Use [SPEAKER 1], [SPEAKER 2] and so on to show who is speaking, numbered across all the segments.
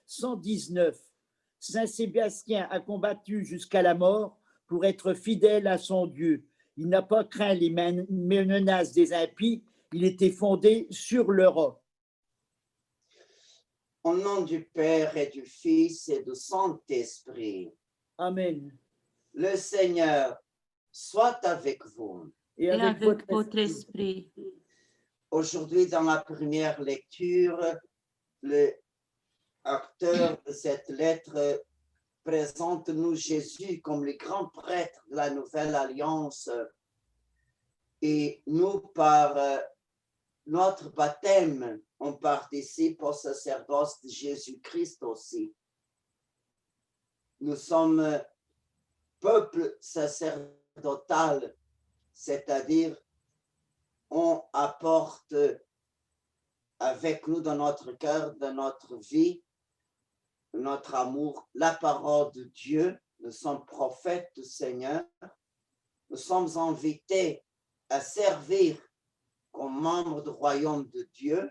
[SPEAKER 1] 119. Saint Sébastien a combattu jusqu'à la mort pour être fidèle à son Dieu. Il n'a pas craint les menaces des impies, il était fondé sur le roc.
[SPEAKER 2] Au nom du Père et du Fils et du Saint-Esprit.
[SPEAKER 1] Amen.
[SPEAKER 2] Le Seigneur soit avec vous.
[SPEAKER 3] Et avec votre esprit.
[SPEAKER 2] Aujourd'hui, dans la première lecture, l'auteur de cette lettre présente-nous Jésus comme le grand prêtre de la Nouvelle Alliance. Et nous, par notre baptême, on participe au sacerdoce de Jésus-Christ aussi. Nous sommes peuple sacerdotal, c'est-à-dire on apporte avec nous dans notre cœur, dans notre vie, notre amour, la parole de Dieu. Nous sommes prophètes du Seigneur. Nous sommes invités à servir comme membres du royaume de Dieu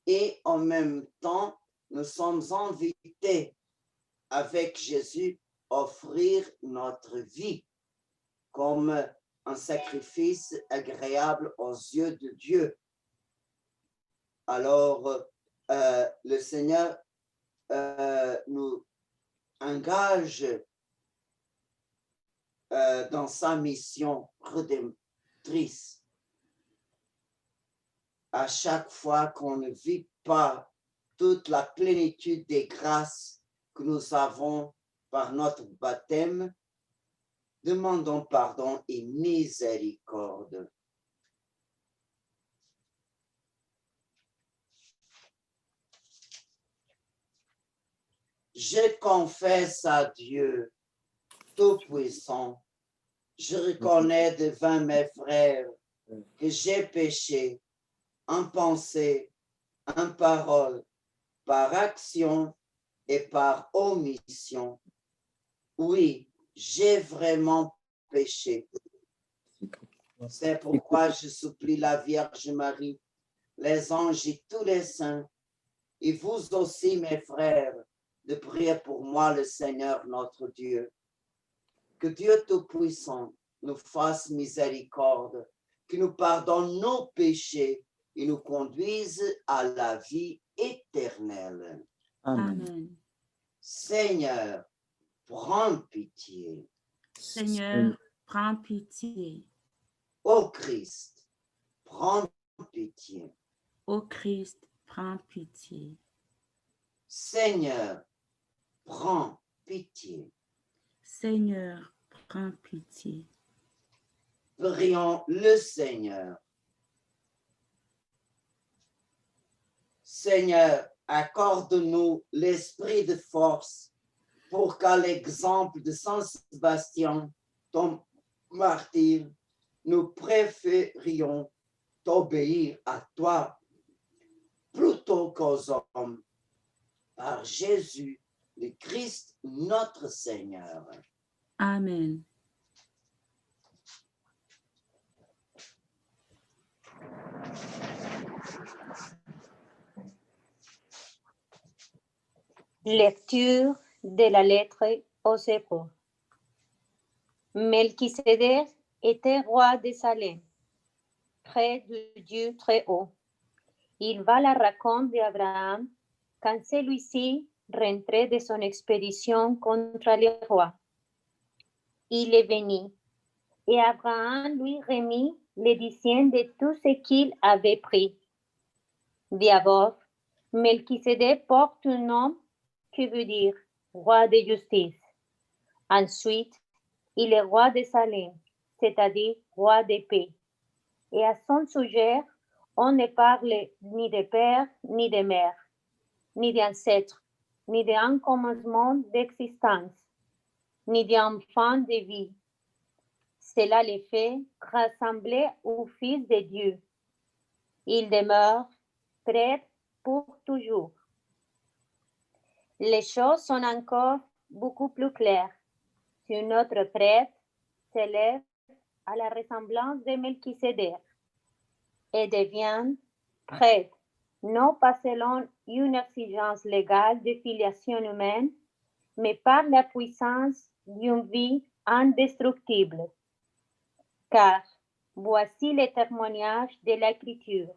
[SPEAKER 2] et en même temps, nous sommes invités avec Jésus à offrir notre vie comme un sacrifice agréable aux yeux de Dieu. Alors, le Seigneur nous engage dans sa mission rédemptrice. À chaque fois qu'on ne vit pas toute la plénitude des grâces que nous avons par notre baptême, demandons pardon et miséricorde. Je confesse à Dieu Tout-Puissant, je reconnais devant mes frères que j'ai péché en pensée, en parole, par action et par omission. Oui, j'ai vraiment péché. C'est pourquoi je supplie la Vierge Marie, les anges et tous les saints, et vous aussi, mes frères, de prier pour moi le Seigneur notre Dieu. Que Dieu Tout-Puissant nous fasse miséricorde, qu'il nous pardonne nos péchés et nous conduise à la vie éternelle.
[SPEAKER 3] Amen.
[SPEAKER 2] Seigneur, prends pitié.
[SPEAKER 3] Seigneur, prends pitié.
[SPEAKER 2] Ô Christ, prends pitié.
[SPEAKER 3] Ô Christ, prends pitié.
[SPEAKER 2] Seigneur, prends pitié.
[SPEAKER 3] Seigneur, prends pitié.
[SPEAKER 2] Prions le Seigneur. Seigneur, accorde-nous l'esprit de force pour qu'à l'exemple de Saint Sébastien, ton martyr, nous préférions t'obéir à toi plutôt qu'aux hommes, par Jésus, le Christ, notre Seigneur.
[SPEAKER 3] Amen.
[SPEAKER 4] Lecture de la lettre aux Hébreux. Melchisédek était roi de Salem, près du Dieu très haut. Il va à la rencontre d'Abraham quand celui-ci rentrait de son expédition contre les rois. Il est venu et Abraham lui remit les dixièmes de tout ce qu'il avait pris. D'abord, Melchisédek porte un nom qui veut dire roi de justice. Ensuite, il est roi de Salem, c'est-à-dire roi de paix. Et à son sujet, on ne parle ni de père, ni de mère, ni d'ancêtre, ni d'un commencement d'existence, ni d'enfant de vie. Cela les fait rassembler au Fils de Dieu. Il demeure prêtre pour toujours. Les choses sont encore beaucoup plus claires. Si notre prêtre s'élève à la ressemblance de Melchisédek et devient prêtre, non pas selon une exigence légale de filiation humaine, mais par la puissance d'une vie indestructible. Car voici le témoignage de l'Écriture.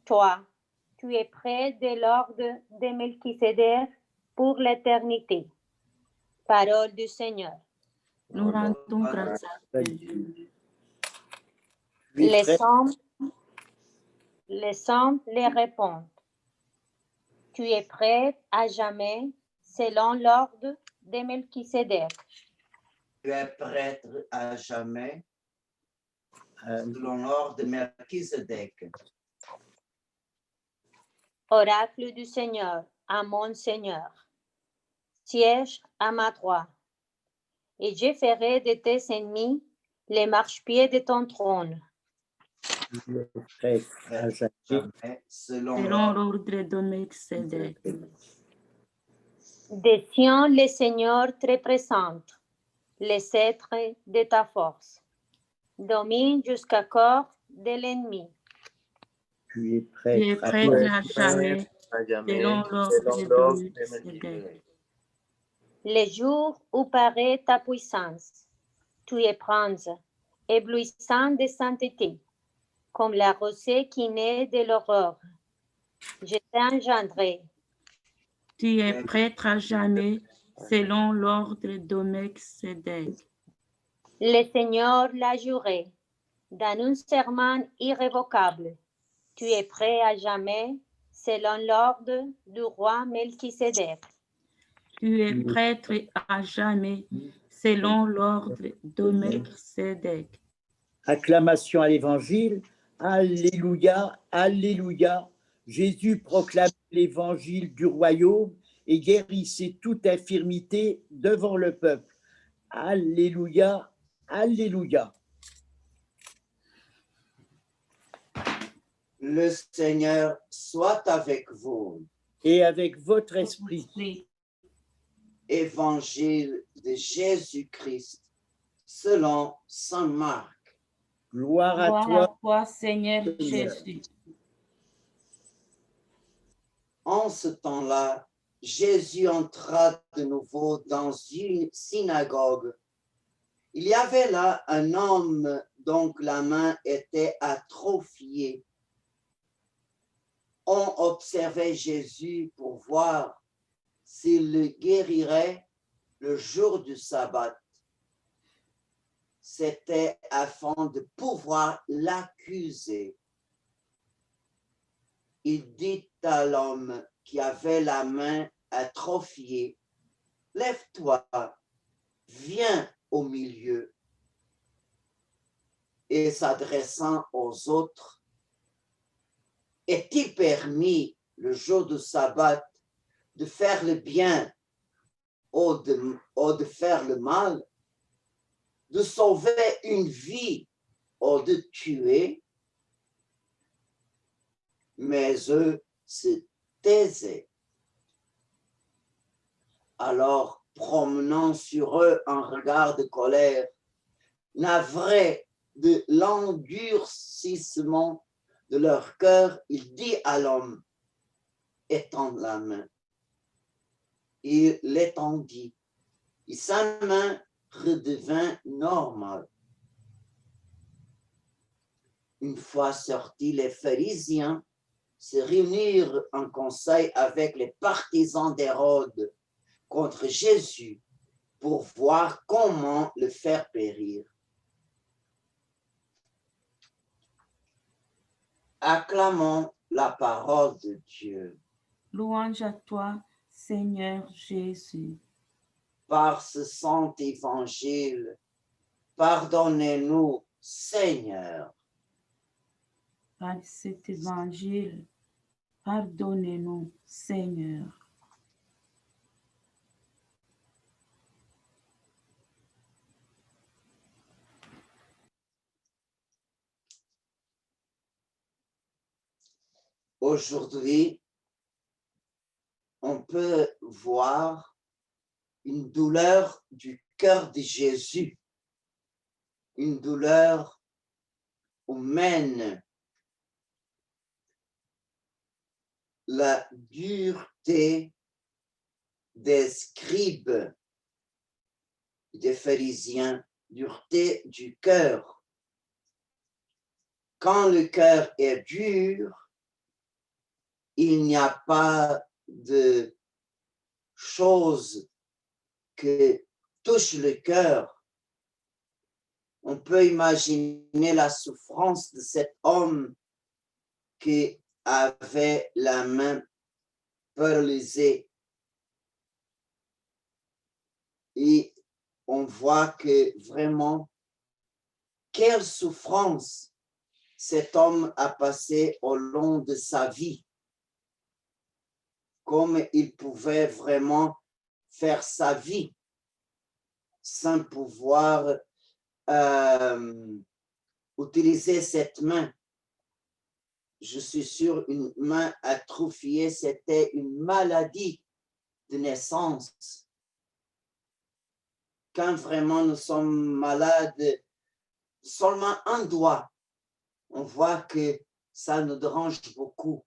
[SPEAKER 4] Toi, tu es près de l'ordre de Melchisédek pour l'éternité. Parole du Seigneur.
[SPEAKER 3] Nous rendons grâce à Dieu.
[SPEAKER 1] Puis
[SPEAKER 4] Les hommes les répondent. Tu es prêt à jamais selon l'ordre de Melchisédek.
[SPEAKER 2] Tu es prêtre à jamais selon l'ordre de Melchisédek.
[SPEAKER 4] Oracle du Seigneur, à mon Seigneur, siège à ma droite, et je ferai de tes ennemis les marchepieds de ton trône.
[SPEAKER 1] prêtre à jamais,
[SPEAKER 2] Jamais selon
[SPEAKER 3] Selon
[SPEAKER 2] l'ordre.
[SPEAKER 3] l'ordre de Melchisédek.
[SPEAKER 4] De Sion, le Seigneur te présente les cèdres de ta force. Domine jusqu'à corps de l'ennemi.
[SPEAKER 1] tu es
[SPEAKER 3] Tu es
[SPEAKER 1] prêtre à
[SPEAKER 3] prêtre
[SPEAKER 1] jamais,
[SPEAKER 3] à jamais, selon l'ordre de Melchisédek.
[SPEAKER 4] Les jours où paraît ta puissance, tu es prince, éblouissant de sainteté, comme la rosée qui naît de l'aurore. Je t'ai engendré.
[SPEAKER 3] Tu es prêtre à jamais, selon l'ordre de Melchisédek.
[SPEAKER 4] Le Seigneur l'a juré, dans un serment irrévocable. Tu es prêt à jamais, selon l'ordre du roi Melchisédek.
[SPEAKER 3] Tu es prêtre à jamais, selon l'ordre de Melchisédek.
[SPEAKER 1] acclamation à l'évangile. Alléluia, Alléluia. Jésus proclame l'évangile du royaume et guérissait toute infirmité devant le peuple. Alléluia, Alléluia.
[SPEAKER 2] Le Seigneur soit avec vous.
[SPEAKER 1] Et avec votre esprit,
[SPEAKER 3] Oui.
[SPEAKER 2] Évangile de Jésus-Christ selon saint Marc.
[SPEAKER 1] gloire à
[SPEAKER 3] Gloire
[SPEAKER 1] toi,
[SPEAKER 3] à toi, Seigneur
[SPEAKER 1] Seigneur.
[SPEAKER 3] Jésus.
[SPEAKER 2] En ce temps-là, Jésus entra de nouveau dans une synagogue. Il y avait là un homme dont la main était atrophiée. On observait Jésus pour voir s'il le guérirait le jour du sabbat. C'était afin de pouvoir l'accuser. Il dit à l'homme qui avait la main atrophiée, « Lève-toi, viens au milieu. » Et s'adressant aux autres, « Est-il permis le jour du sabbat de faire le bien ou de faire le mal, de sauver une vie ou de tuer? » Mais eux se taisaient. Alors, promenant sur eux un regard de colère, navré de l'endurcissement de leur cœur, il dit à l'homme, « Étends la main. » Il l'étendit, et sa main redevint normale. Une fois sortis, les pharisiens se réunirent en conseil avec les partisans d'Hérode contre Jésus pour voir comment le faire périr. Acclamons la parole de Dieu.
[SPEAKER 3] Louange à toi, Seigneur Jésus.
[SPEAKER 2] Par ce saint évangile, pardonnez-nous, Seigneur.
[SPEAKER 3] Par cet évangile, pardonnez-nous, Seigneur.
[SPEAKER 2] Aujourd'hui, on peut voir une douleur du cœur de Jésus, une douleur humaine. la dureté des scribes, des pharisiens, dureté du cœur. Quand le cœur est dur, il n'y a pas de choses que touche le cœur. On peut imaginer la souffrance de cet homme qui avait la main paralysée. Et on voit que vraiment, quelle souffrance cet homme a passé au long de sa vie. Comme il pouvait vraiment faire sa vie sans pouvoir utiliser cette main. Je suis sûr, une main atrophiée, c'était une maladie de naissance. Quand vraiment nous sommes malades, seulement un doigt, on voit que ça nous dérange beaucoup.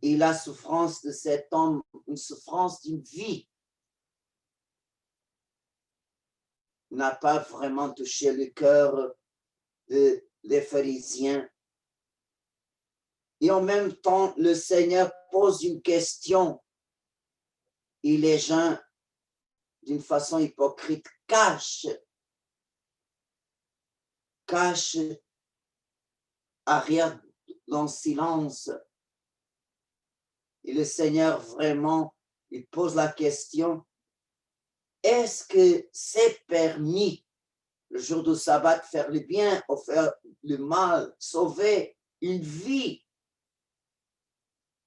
[SPEAKER 2] Et la souffrance de cet homme, une souffrance d'une vie, n'a pas vraiment touché le cœur des pharisiens. Et en même temps, le Seigneur pose une question et les gens, d'une façon hypocrite, cachent arrière dans le silence. Et le Seigneur vraiment, il pose la question, est-ce que c'est permis le jour du sabbat de faire le bien ou faire le mal, sauver une vie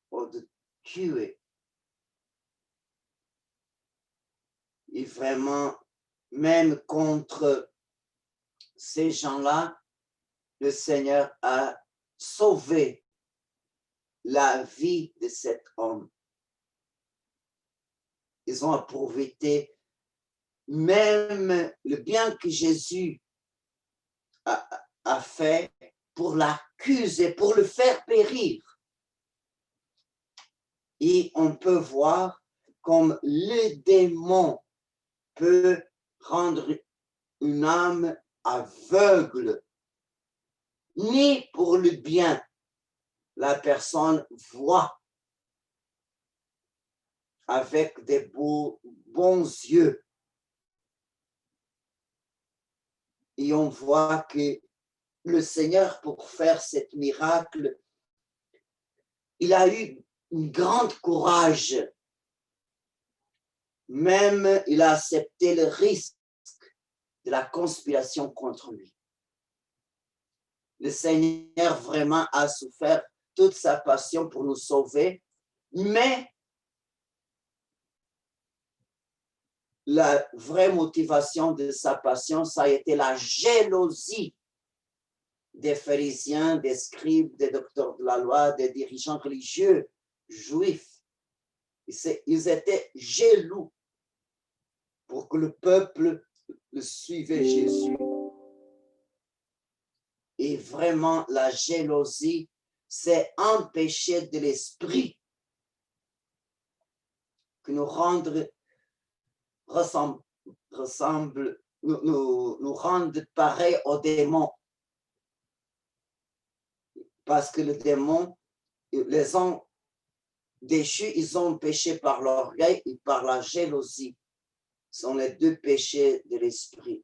[SPEAKER 2] ou de tuer? Et vraiment, même contre ces gens-là, le Seigneur a sauvé la vie de cet homme. Ils ont profité même le bien que Jésus a fait pour l'accuser, pour le faire périr. Et on peut voir comme le démon peut rendre une âme aveugle, ni pour le bien. La personne voit avec des bons yeux. Et on voit que le Seigneur, pour faire ce miracle, il a eu un grand courage. Même, il a accepté le risque de la conspiration contre lui. Le Seigneur vraiment a souffert toute sa passion pour nous sauver, mais la vraie motivation de sa passion, ça a été la jalousie des pharisiens, des scribes, des docteurs de la loi, des dirigeants religieux juifs. Ils étaient jaloux pour que le peuple le suivait Jésus. Et vraiment, la jalousie, c'est un péché de l'esprit que nous rendre nous rendre pareil aux démons. Parce que le démon, les ont déchus, ils ont péché par l'orgueil et par la jalousie. Ce sont les deux péchés de l'esprit.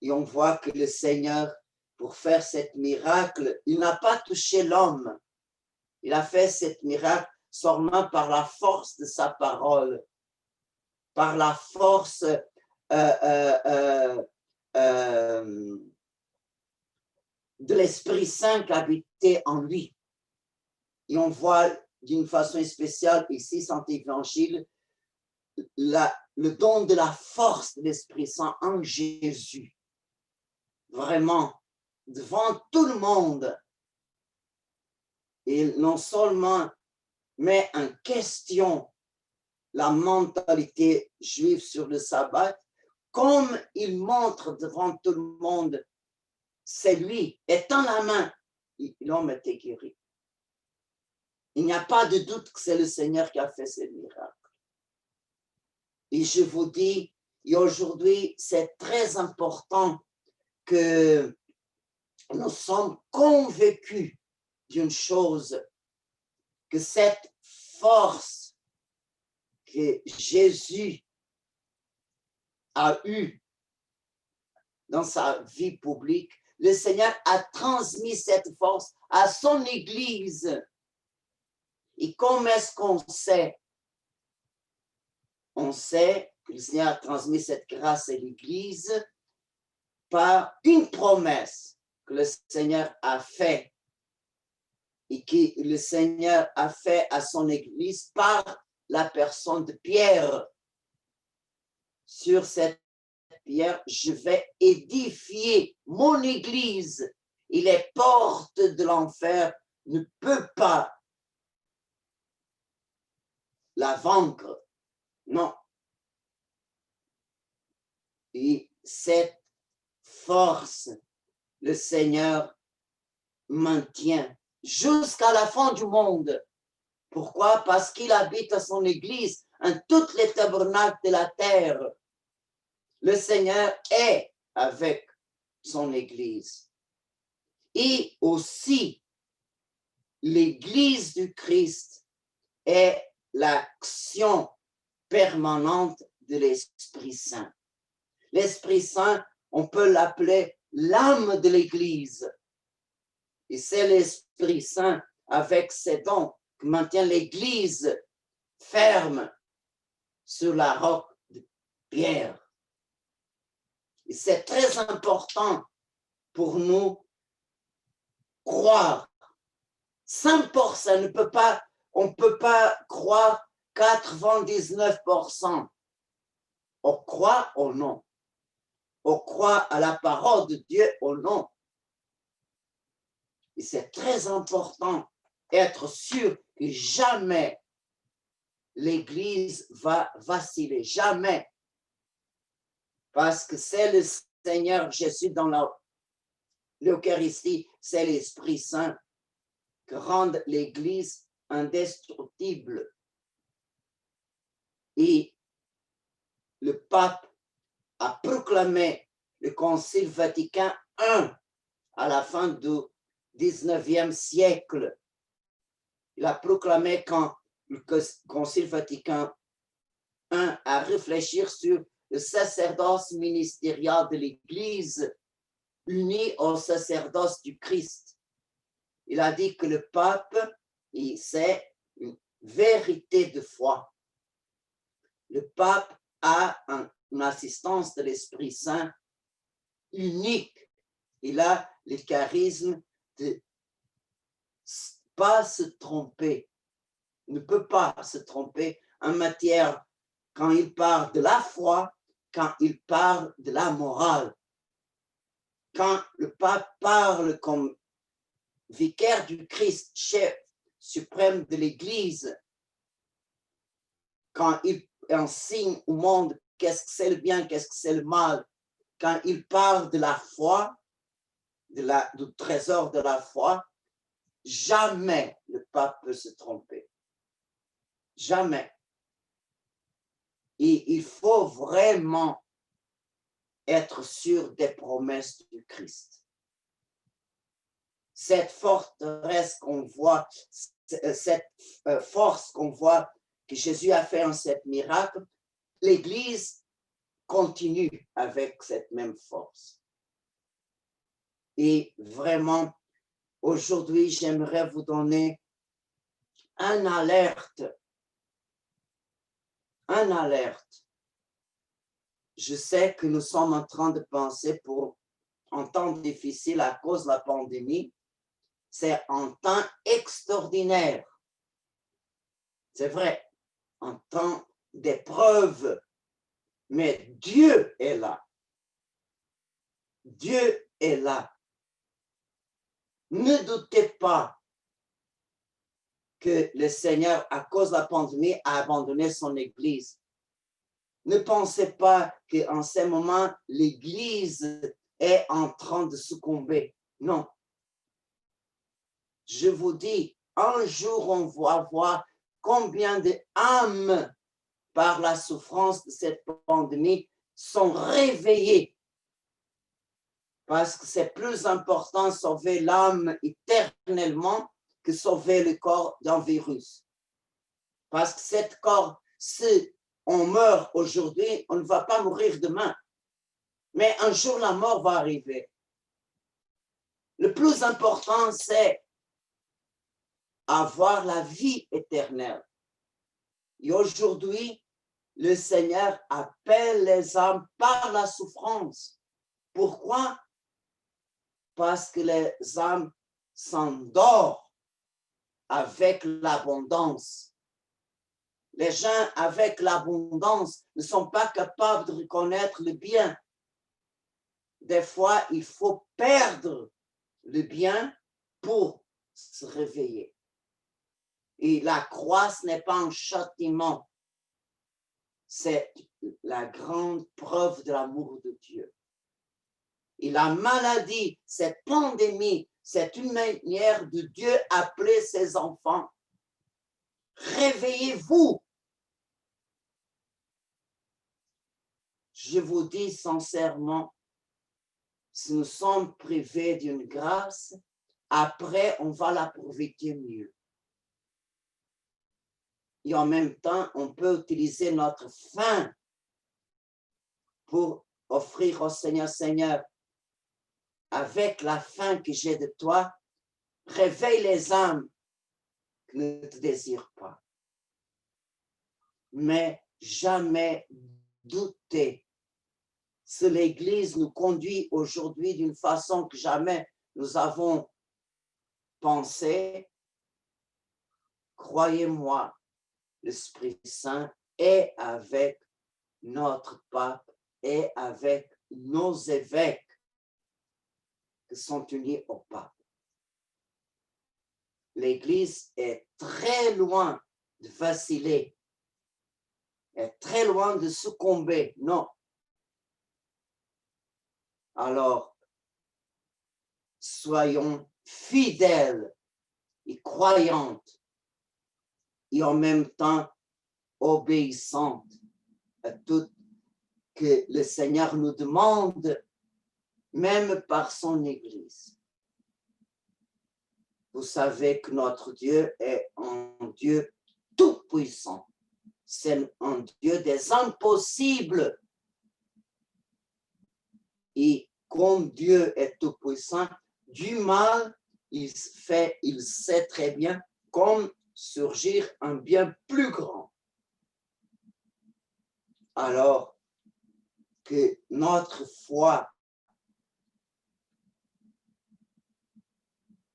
[SPEAKER 2] Et on voit que le Seigneur, pour faire ce miracle, il n'a pas touché l'homme. Il a fait ce miracle seulement par la force de sa parole, par la force de l'Esprit Saint qui habitait en lui. Et on voit d'une façon spéciale ici, dans l'Évangile, le don de la force de l'Esprit Saint en Jésus. Vraiment, devant tout le monde. Et non seulement met en question la mentalité juive sur le sabbat, comme il montre devant tout le monde, c'est lui, étend la main, l'homme était guéri. Il n'y a pas de doute que c'est le Seigneur qui a fait ce miracle. Et je vous dis, et aujourd'hui, c'est très important que nous sommes convaincus d'une chose, que cette force que Jésus a eue dans sa vie publique, le Seigneur a transmis cette force à son Église. Et comment est-ce qu'on sait? On sait que le Seigneur a transmis cette grâce à l'Église par une promesse que le Seigneur a faite et que le Seigneur a fait à son Église par la personne de Pierre. Sur cette pierre, je vais édifier mon Église et les portes de l'enfer ne peuvent pas la vaincre. Non. Et cette force, le Seigneur maintient jusqu'à la fin du monde. Pourquoi? Parce qu'il habite à son Église, en toutes les tabernacles de la terre. Le Seigneur est avec son Église. Et aussi, l'Église du Christ est l'action permanente de l'Esprit Saint. L'Esprit Saint, on peut l'appeler l'âme de l'Église. Et c'est l'Esprit Saint avec ses dons qui maintient l'Église ferme sur la roche de Pierre. Et c'est très important pour nous croire. 100%, on ne peut pas croire 99%. On croit au nom. On croit à la parole de Dieu au nom. Et c'est très important d'être sûr que jamais l'Église va vaciller. Jamais. Parce que c'est le Seigneur Jésus dans l'Eucharistie, c'est l'Esprit Saint qui rend l'Église indestructible. Et le pape a proclamé le Concile Vatican I à la fin du 19e siècle. Il a proclamé quand le Concile Vatican I a réfléchi sur le sacerdoce ministériel de l'Église uni au sacerdoce du Christ. Il a dit que le pape, c'est une vérité de foi. Le pape a une assistance de l'Esprit Saint unique. Il a le charisme de ne pas se tromper, ne peut pas se tromper en matière quand il parle de la foi, quand il parle de la morale. Quand le pape parle comme vicaire du Christ, chef suprême de l'Église, quand il enseigne au monde qu'est-ce que c'est le bien, qu'est-ce que c'est le mal, quand il parle de la foi, du trésor de la foi, jamais le pape peut se tromper. Jamais. Et il faut vraiment être sûr des promesses du Christ. Cette forteresse qu'on voit, cette force qu'on voit que Jésus a fait en cet miracle, l'Église continue avec cette même force. Et vraiment, aujourd'hui, j'aimerais vous donner un alerte. Un alerte. Je sais que nous sommes en train de penser pour un temps difficile à cause de la pandémie. C'est un temps extraordinaire. C'est vrai, un temps d'épreuve. Mais Dieu est là. Dieu est là. Ne doutez pas que le Seigneur, à cause de la pandémie, a abandonné son Église. Ne pensez pas qu'en ce moment, l'Église est en train de succomber. Non. je vous dis, un jour on va voir combien d'âmes par la souffrance de cette pandémie sont réveillées. Parce que c'est plus important sauver l'âme éternellement que sauver le corps d'un virus. Parce que cet corps, si on meurt aujourd'hui, on ne va pas mourir demain. Mais un jour, la mort va arriver. Le plus important, c'est avoir la vie éternelle. Et aujourd'hui, le Seigneur appelle les âmes par la souffrance. Pourquoi? Parce que les âmes s'endorment avec l'abondance. Les gens avec l'abondance ne sont pas capables de reconnaître le bien. Des fois, il faut perdre le bien pour se réveiller. Et la croix, ce n'est pas un châtiment. C'est la grande preuve de l'amour de Dieu. Et la maladie, cette pandémie, c'est une manière de Dieu appeler ses enfants. Réveillez-vous. Je vous dis sincèrement, si nous sommes privés d'une grâce, après, on va la profiter mieux. Et en même temps, on peut utiliser notre faim pour offrir au Seigneur, Seigneur, avec la faim que j'ai de toi, réveille les âmes qui ne te désirent pas. Mais jamais douter. Si l'Église nous conduit aujourd'hui d'une façon que jamais nous avons pensé, croyez-moi, l'Esprit Saint est avec notre pape et avec nos évêques qui sont unis au pape. L'Église est très loin de vaciller, est très loin de succomber. Non. Alors, soyons fidèles et croyantes et en même temps obéissantes à tout que le Seigneur nous demande, même par son Église. Vous savez que notre Dieu est un Dieu tout-puissant. C'est un Dieu des impossibles. Et comme Dieu est tout-puissant, du mal, il sait très bien comment surgir un bien plus grand. Alors que notre foi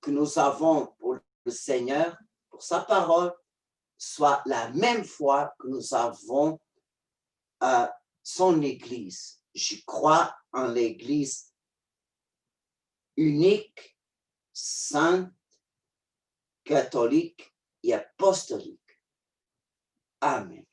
[SPEAKER 2] que nous avons pour le Seigneur, pour sa parole, soit la même foi que nous avons à son Église. Je crois en l'Église unique, sainte, catholique et apostolique. Amen.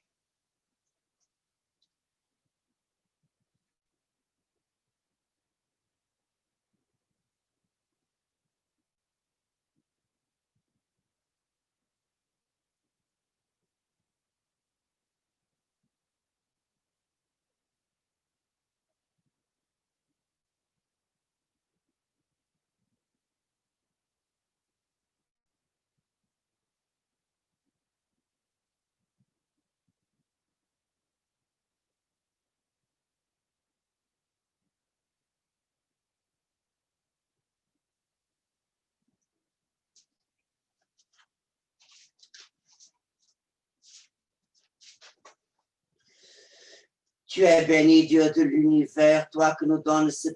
[SPEAKER 2] Tu es béni, Dieu de l'univers, toi que nous donnes ce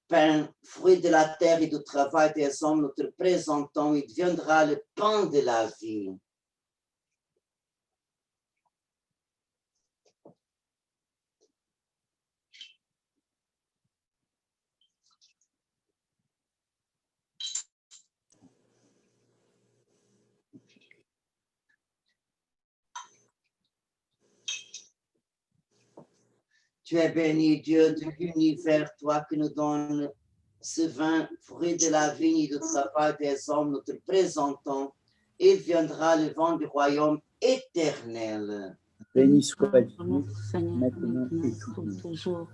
[SPEAKER 2] pain, fruit de la terre et du travail des hommes, nous te présentons, il deviendra le pain de la vie. Tu es béni, Dieu de l'univers, toi qui nous donnes ce vin, fruit de la vigne de sa part des hommes, nous te présentons. Il viendra le vent du royaume éternel.
[SPEAKER 1] Béni soit Dieu,
[SPEAKER 3] Notre Seigneur,
[SPEAKER 1] maintenant et
[SPEAKER 3] pour
[SPEAKER 1] toujours.
[SPEAKER 3] toujours.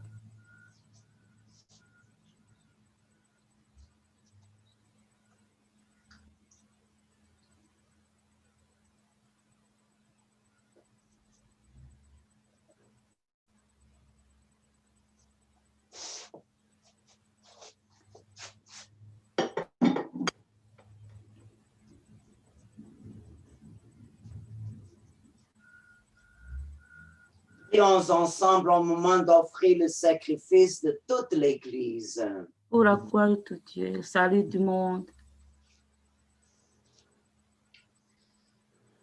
[SPEAKER 2] Prions ensemble au moment d'offrir le sacrifice de toute l'Église.
[SPEAKER 3] Pour la gloire de Dieu, le salut du monde.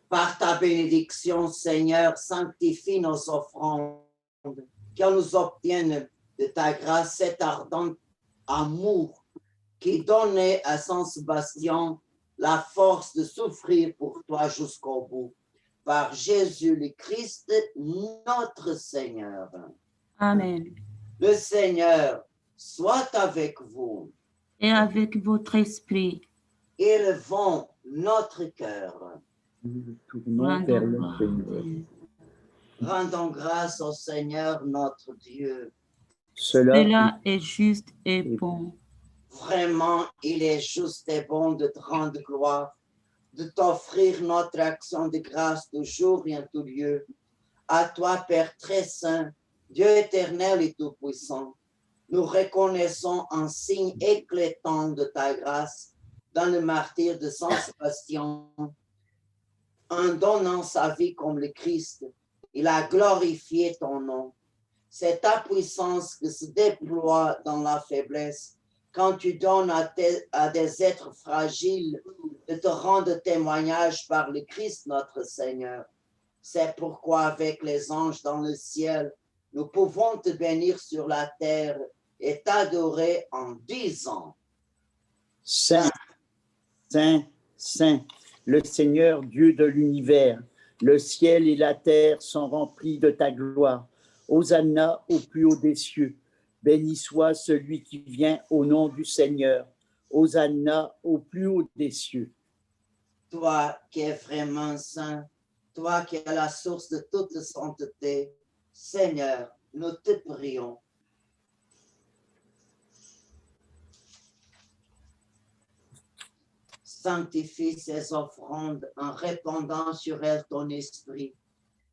[SPEAKER 2] Par ta bénédiction, Seigneur, sanctifie nos offrandes, qu'on nous obtienne de ta grâce cet ardent amour qui donnait à Saint Sébastien la force de souffrir pour toi jusqu'au bout. Par Jésus le Christ, notre Seigneur.
[SPEAKER 3] Amen.
[SPEAKER 2] Le Seigneur soit avec vous.
[SPEAKER 3] Et avec votre esprit,
[SPEAKER 2] Élevons notre cœur.
[SPEAKER 1] Nous tournons vers
[SPEAKER 3] rendons
[SPEAKER 1] le
[SPEAKER 3] gloire à
[SPEAKER 1] Seigneur.
[SPEAKER 3] Dieu.
[SPEAKER 2] Rendons grâce au Seigneur notre Dieu.
[SPEAKER 3] Cela est juste et bon.
[SPEAKER 2] Vraiment, il est juste et bon de te rendre gloire, de t'offrir notre action de grâce toujours et en tout lieu. À toi, Père très saint, Dieu éternel et tout-puissant, nous reconnaissons un signe éclatant de ta grâce dans le martyre de Saint Sébastien. En donnant sa vie comme le Christ, il a glorifié ton nom. C'est ta puissance qui se déploie dans la faiblesse quand tu donnes à des êtres fragiles de te rendre témoignage par le Christ notre Seigneur. C'est pourquoi avec les anges dans le ciel, nous pouvons te bénir sur la terre et t'adorer en disant:
[SPEAKER 1] Saint, Saint, Saint, le Seigneur Dieu de l'univers, le ciel et la terre sont remplis de ta gloire. Hosanna au plus haut des cieux. Béni soit celui qui vient au nom du Seigneur. Hosanna au plus haut des cieux.
[SPEAKER 2] Toi qui es vraiment saint, toi qui es la source de toute sainteté, Seigneur, nous te prions. Sanctifie ces offrandes en répandant sur elles ton esprit,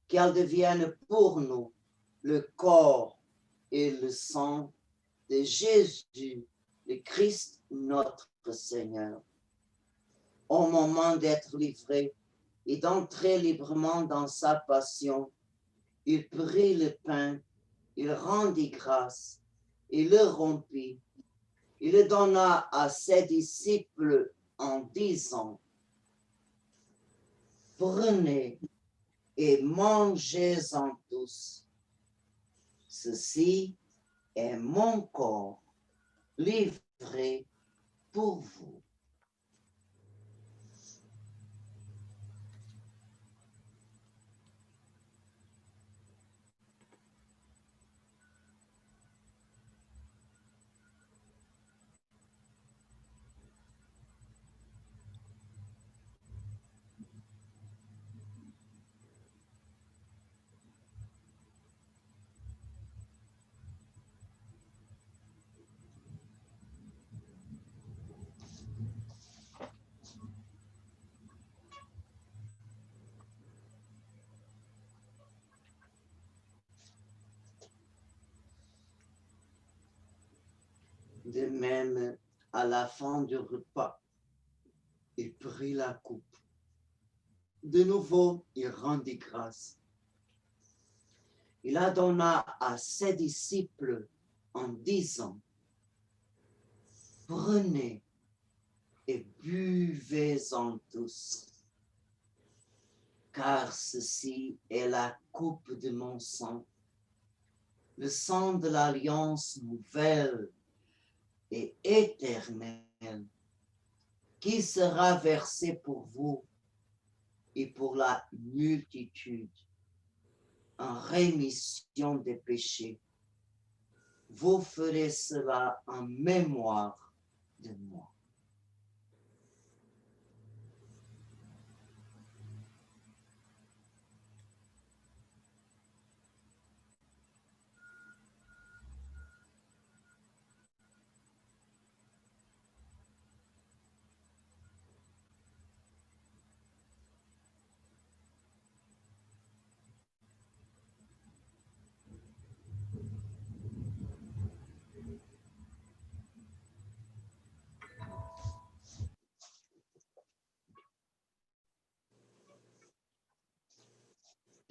[SPEAKER 2] qu'elles deviennent pour nous le corps et le sang de Jésus, le Christ, notre Seigneur. Au moment d'être livré et d'entrer librement dans sa passion, il prit le pain, il rendit grâce, il le rompit, il le donna à ses disciples en disant: prenez et mangez-en tous. Ceci est mon corps livré pour vous. De même, à la fin du repas, il prit la coupe. De nouveau, il rendit grâce. Il la donna à ses disciples en disant: prenez et buvez-en tous, car ceci est la coupe de mon sang, le sang de l'alliance nouvelle et éternelle, qui sera versé pour vous et pour la multitude en rémission des péchés. vous ferez cela en mémoire de moi.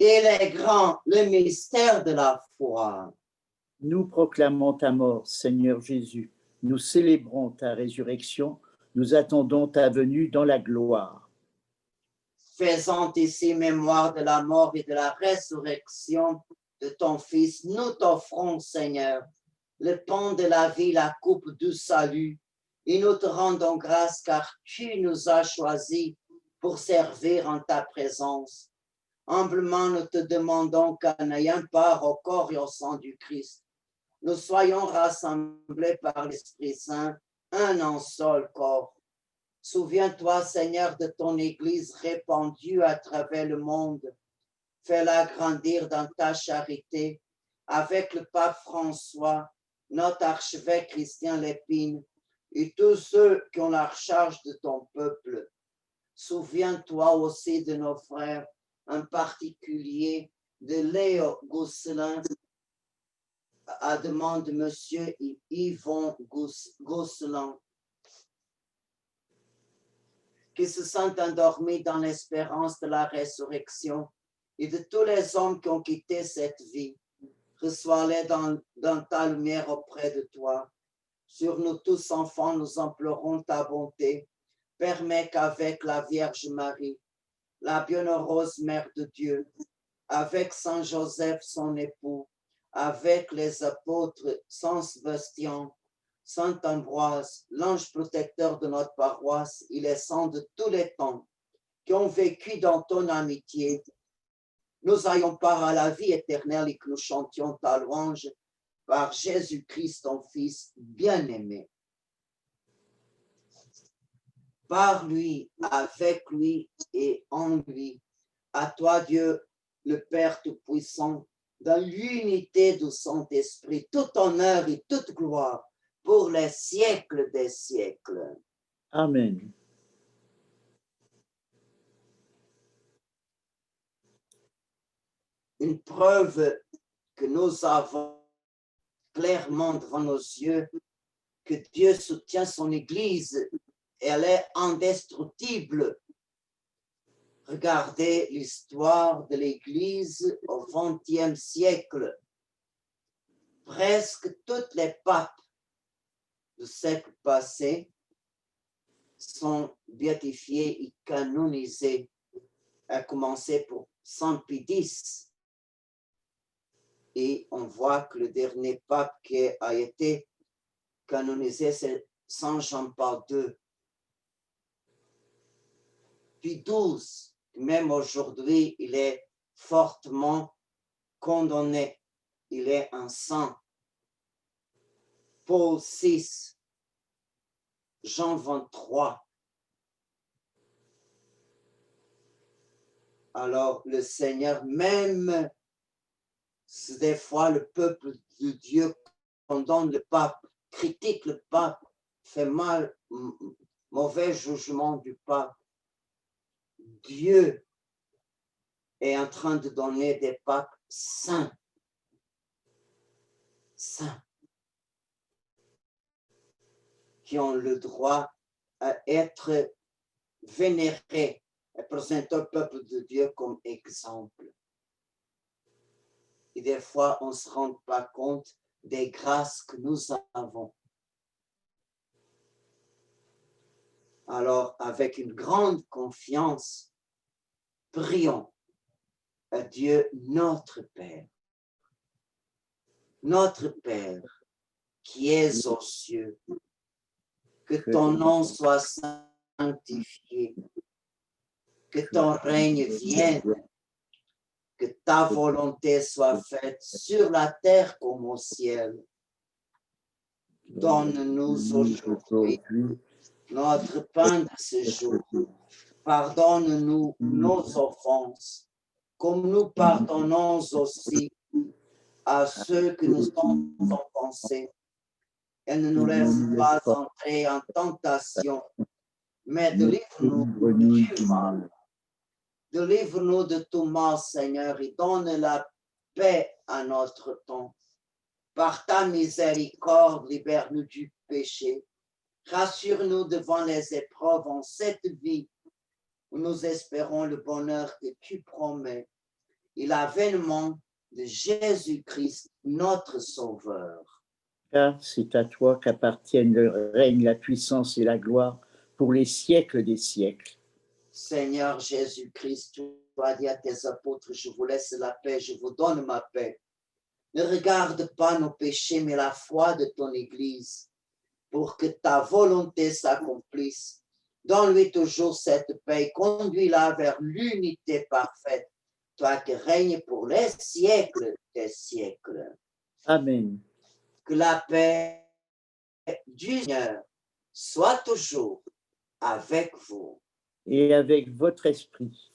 [SPEAKER 2] Il est grand le mystère de la foi.
[SPEAKER 1] Nous proclamons ta mort, Seigneur Jésus. Nous célébrons ta résurrection. Nous attendons ta venue dans la gloire.
[SPEAKER 2] Faisant ici mémoire de la mort et de la résurrection de ton Fils, nous t'offrons, Seigneur, le pain de la vie, la coupe du salut, et nous te rendons grâce car tu nous as choisis pour servir en ta présence. Humblement, nous te demandons qu'en ayant part au corps et au sang du Christ, nous soyons rassemblés par l'Esprit Saint, un en seul corps. Souviens-toi, Seigneur, de ton Église répandue à travers le monde. Fais-la grandir dans ta charité avec le pape François, notre archevêque Christian Lépine et tous ceux qui ont la charge de ton peuple. Souviens-toi aussi de nos frères, en particulier de Léo Gosselin, à demande de Monsieur Yvon Gosselin, qui se sentent endormis dans l'espérance de la résurrection, et de tous les hommes qui ont quitté cette vie. Reçois-les dans ta lumière auprès de toi. Sur nous tous, enfants, nous implorons ta bonté. Permets qu'avec la Vierge Marie, la bienheureuse Mère de Dieu, avec Saint Joseph, son époux, avec les apôtres Saint Sébastien, Saint Ambroise, l'ange protecteur de notre paroisse, et les saints de tous les temps qui ont vécu dans ton amitié, nous ayons part à la vie éternelle et que nous chantions ta louange par Jésus-Christ, ton Fils bien-aimé. Par lui, avec lui et en lui, à toi Dieu, le Père Tout-Puissant, dans l'unité du Saint-Esprit, tout honneur et toute gloire pour les siècles des siècles.
[SPEAKER 1] Amen.
[SPEAKER 2] Une preuve que nous avons clairement devant nos yeux que Dieu soutient son Église, elle est indestructible. Regardez l'histoire de l'Église au XXe siècle. Presque tous les papes du siècle passé sont béatifiés et canonisés, à commencer pour Saint Pie X. Et on voit que le dernier pape qui a été canonisé, c'est Saint Jean-Paul II. Pie XII, même aujourd'hui, il est fortement condamné. Il est un saint. Paul VI, Jean 23. Alors, le Seigneur, même si des fois le peuple de Dieu condamne le pape, critique le pape, fait mal, mauvais jugement du pape, Dieu est en train de donner des papes saints. Saints. Qui ont le droit à être vénérés et présenter au peuple de Dieu comme exemple. Et des fois, on ne se rend pas compte des grâces que nous avons. Alors, avec une grande confiance, prions à Dieu notre Père. Notre Père, qui es aux cieux, que ton nom soit sanctifié, que ton règne vienne, que ta volonté soit faite sur la terre comme au ciel. Donne-nous aujourd'hui notre pain de ce jour. Pardonne-nous nos offenses, comme nous pardonnons aussi à ceux qui nous ont offensés. Et ne nous laisse pas entrer en tentation, mais délivre-nous du mal. Délivre-nous de tout mal, Seigneur, et donne la paix à notre temps. Par ta miséricorde, libère-nous du péché. Rassure-nous devant les épreuves en cette vie où nous espérons le bonheur que tu promets et l'avènement de Jésus-Christ, notre Sauveur.
[SPEAKER 1] Car c'est à toi qu'appartiennent le règne, la puissance et la gloire pour les siècles des siècles.
[SPEAKER 2] Seigneur Jésus-Christ, tu as dit à tes apôtres, je vous laisse la paix, je vous donne ma paix. Ne regarde pas nos péchés, mais la foi de ton Église, pour que ta volonté s'accomplisse. Donne-lui toujours cette paix, conduis-la vers l'unité parfaite, toi qui règnes pour les siècles des siècles.
[SPEAKER 1] Amen.
[SPEAKER 2] Que la paix du Seigneur soit toujours avec vous.
[SPEAKER 1] Et avec votre esprit,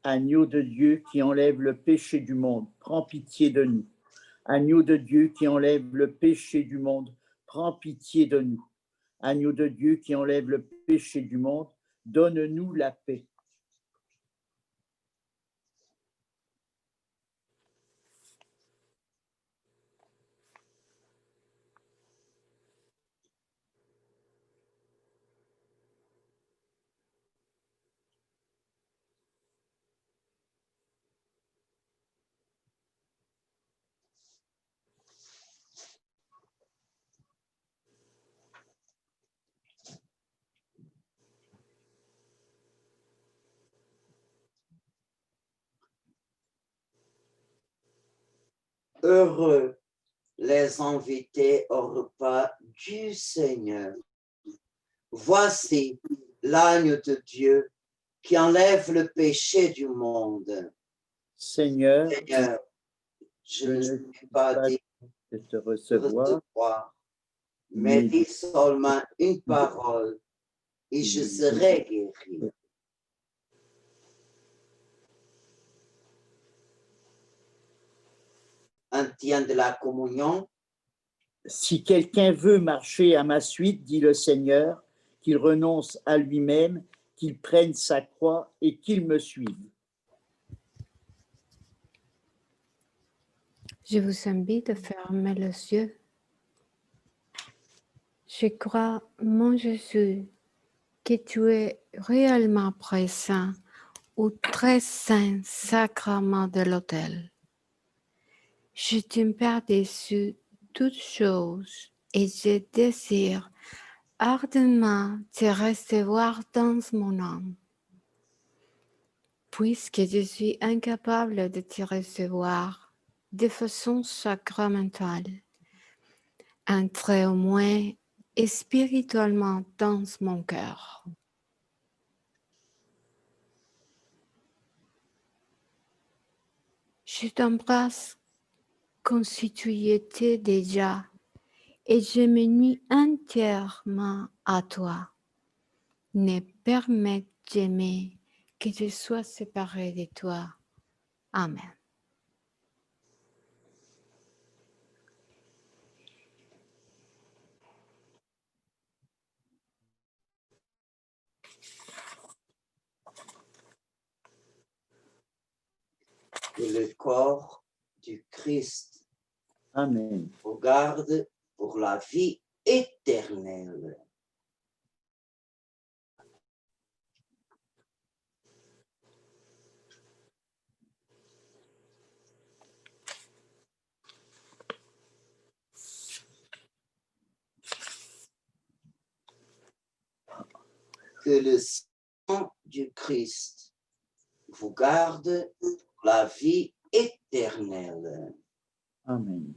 [SPEAKER 1] agneau de Dieu qui enlève le péché du monde, prends pitié de nous. Agneau de Dieu qui enlève le péché du monde, prends pitié de nous. Agneau de Dieu qui enlève le péché du monde, donne-nous la paix.
[SPEAKER 2] Heureux les invités au repas du Seigneur. Voici l'agneau de Dieu qui enlève le péché du monde.
[SPEAKER 1] Seigneur,
[SPEAKER 2] Seigneur, je ne suis pas digne
[SPEAKER 1] de te
[SPEAKER 2] de
[SPEAKER 1] recevoir,
[SPEAKER 2] recevoir, mais dis seulement une parole et je serai guéri. Un tien de la communion.
[SPEAKER 1] si quelqu'un veut marcher à ma suite, dit le Seigneur, qu'il renonce à lui-même, qu'il prenne sa croix et qu'il me suive.
[SPEAKER 5] Je vous invite à fermer les yeux. Je crois, mon Jésus, que tu es réellement présent au très saint sacrement de l'autel. Je t'aime par-dessus toutes choses et je désire ardemment te recevoir dans mon âme. Puisque je suis incapable de te recevoir de façon sacramentale, entre au moins spirituellement dans mon cœur. Je t'embrasse comme si tu y étais déjà et je m'unis entièrement à toi. Ne permets jamais que je sois séparé de toi. Amen.
[SPEAKER 2] Et le corps du Christ
[SPEAKER 1] Amen.
[SPEAKER 2] vous garde pour la vie éternelle. Que le sang du Christ vous garde pour la vie éternelle.
[SPEAKER 1] Amen.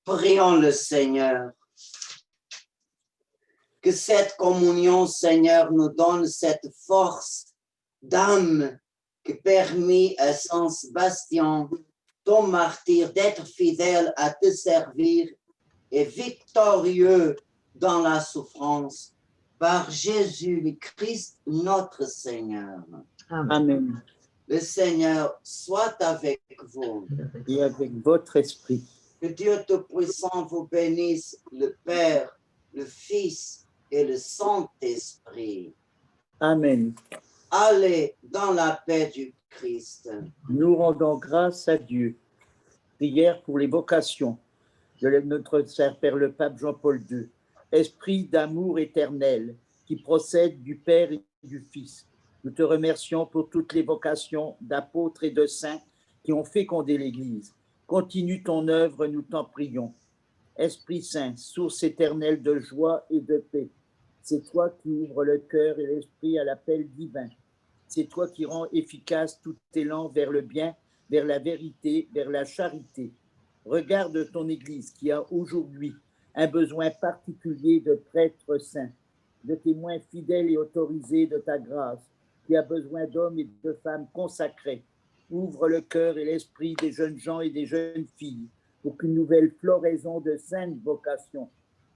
[SPEAKER 2] Prions le Seigneur. Que cette communion, Seigneur, nous donne cette force d'âme qui permet à Saint Sébastien, ton martyr, d'être fidèle à te servir et victorieux dans la souffrance par Jésus le Christ, notre Seigneur.
[SPEAKER 1] Amen.
[SPEAKER 2] Le Seigneur soit avec vous.
[SPEAKER 1] Et avec votre esprit.
[SPEAKER 2] Que Dieu Tout-Puissant vous bénisse, le Père, le Fils et le Saint-Esprit.
[SPEAKER 1] Amen.
[SPEAKER 2] Allez dans la paix du Christ.
[SPEAKER 1] Nous rendons grâce à Dieu. Prière pour les vocations de notre Saint-Père le Pape Jean-Paul II. Esprit d'amour éternel qui procède du Père et du Fils. Nous te remercions pour toutes les vocations d'apôtres et de saints qui ont fécondé l'Église. Continue ton œuvre, nous t'en prions. Esprit Saint, source éternelle de joie et de paix, c'est toi qui ouvres le cœur et l'esprit à l'appel divin. C'est toi qui rends efficace tout élan vers le bien, vers la vérité, vers la charité. Regarde ton Église qui a aujourd'hui un besoin particulier de prêtres saints, de témoins fidèles et autorisés de ta grâce, qui a besoin d'hommes et de femmes consacrés. Ouvre le cœur et l'esprit des jeunes gens et des jeunes filles pour qu'une nouvelle floraison de saintes vocations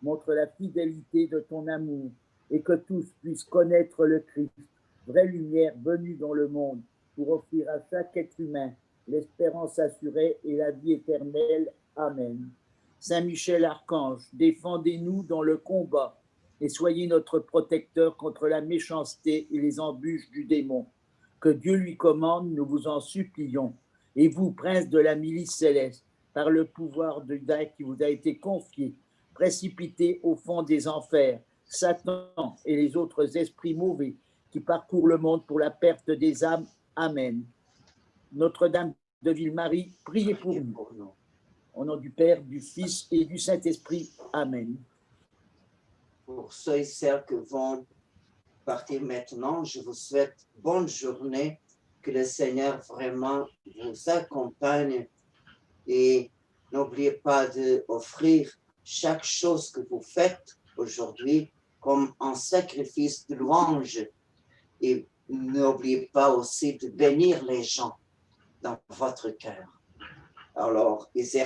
[SPEAKER 1] montre la fidélité de ton amour et que tous puissent connaître le Christ, vraie lumière venue dans le monde pour offrir à chaque être humain l'espérance assurée et la vie éternelle. Amen. Saint Michel Archange, défendez-nous dans le combat et soyez notre protecteur contre la méchanceté et les embûches du démon. Que Dieu lui commande, nous vous en supplions. Et vous, prince de la milice céleste, par le pouvoir de Dieu qui vous a été confié, précipitez au fond des enfers Satan et les autres esprits mauvais qui parcourent le monde pour la perte des âmes. Amen. Notre-Dame de Ville-Marie, priez pour nous. Au nom du Père, du Fils et du Saint-Esprit. Amen.
[SPEAKER 2] Pour ceux et celles qui vont partir maintenant, je vous souhaite bonne journée, que le Seigneur vraiment vous accompagne et n'oubliez pas d'offrir chaque chose que vous faites aujourd'hui comme un sacrifice de louange et n'oubliez pas aussi de bénir les gens dans votre cœur. Alors, exercez